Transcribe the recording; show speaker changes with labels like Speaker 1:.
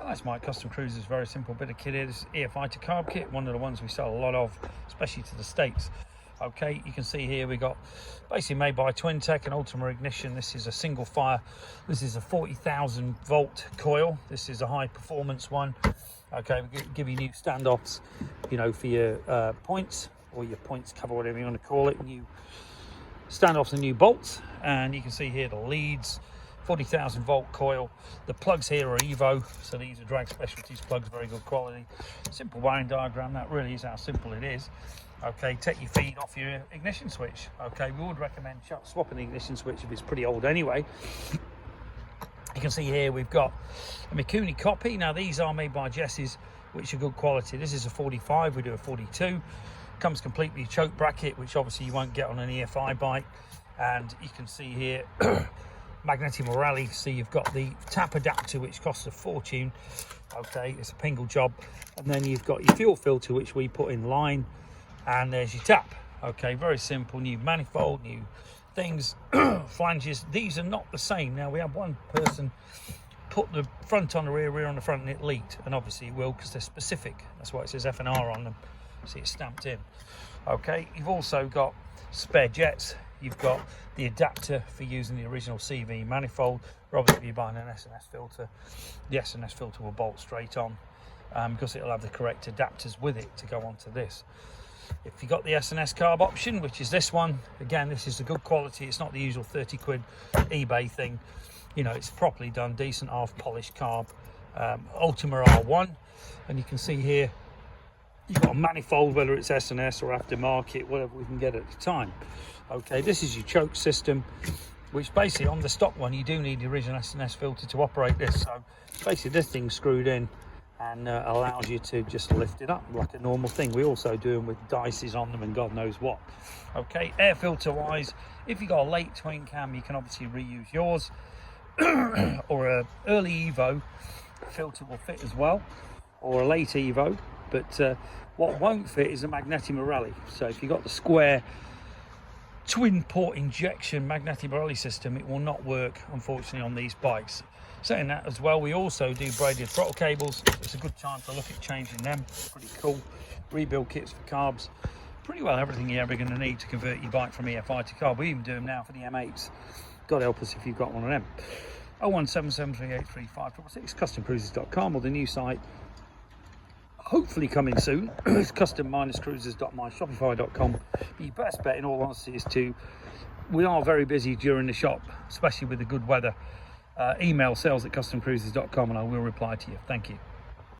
Speaker 1: Guys, my Custom Cruisers, very simple bit of kit here. This is EFI to Carb kit, one of the ones we sell a lot of, especially to the States. Okay, you can see here we got basically made by Twin Tech and Ultima Ignition. This is a single fire. This is a 40,000 volt coil. This is a high performance one. Okay, we give you new standoffs, you know, for your points or your points cover, whatever you want to call it. New standoffs and new bolts, and you can see here the leads. 40,000 volt coil. The plugs here are Evo, so these are Drag Specialties plugs, very good quality. Simple wiring diagram, that really is how simple it is. Okay, take your feed off your ignition switch. Okay, we would recommend swapping the ignition switch if it's pretty old anyway. You can see here we've got a Mikuni copy. Now these are made by Jesse's, which are good quality. This is a 45, we do a 42. Comes completely choke bracket, which obviously you won't get on an EFI bike. And you can see here Magnetti Marelli, so you've got the tap adapter, which costs a fortune. Okay, it's a pingle job. And then you've got your fuel filter, which we put in line, and there's your tap. Okay, very simple. New manifold, new things. Flanges, these are not the same. Now we have one person put the front on the rear on the front, and it leaked, and obviously it will because they're specific. That's why it says F&R on them. See, it's stamped in. Okay, you've also got spare jets. You've got the adapter for using the original CV manifold. Obviously, if you're buying an S&S filter, the S&S filter will bolt straight on because it'll have the correct adapters with it to go onto this. If you've got the S&S carb option, which is this one, again, this is a good quality. It's not the usual 30 quid eBay thing. You know, it's properly done, decent half polished carb. Ultima R1, and you can see here you've got a manifold, whether it's S&S or aftermarket, whatever we can get at the time. Okay, this is your choke system, which basically on the stock one, you do need the original S&S filter to operate this. So basically this thing's screwed in and allows you to just lift it up like a normal thing. We also do them with dices on them and God knows what. Okay, air filter wise, if you got a late twin cam, you can obviously reuse yours or a early Evo filter will fit as well, or a late Evo. But what won't fit is a Magnetti Marelli. So if you've got the square twin port injection Magnetti Marelli system, it will not work, unfortunately, on these bikes. Saying that as well, we also do braided throttle cables. It's a good time to look at changing them. Pretty cool. Rebuild kits for carbs. Pretty well everything you're ever going to need to convert your bike from EFI to carb. We even do them now for the M8s. God help us if you've got one of them. 01773835666, customcruisers.com, or the new site, hopefully coming soon. It's custom-cruisers.myshopify.com. Your best bet, in all honesty, is we are very busy during the shop, especially with the good weather. Email sales@customcruisers.com and I will reply to you. Thank you.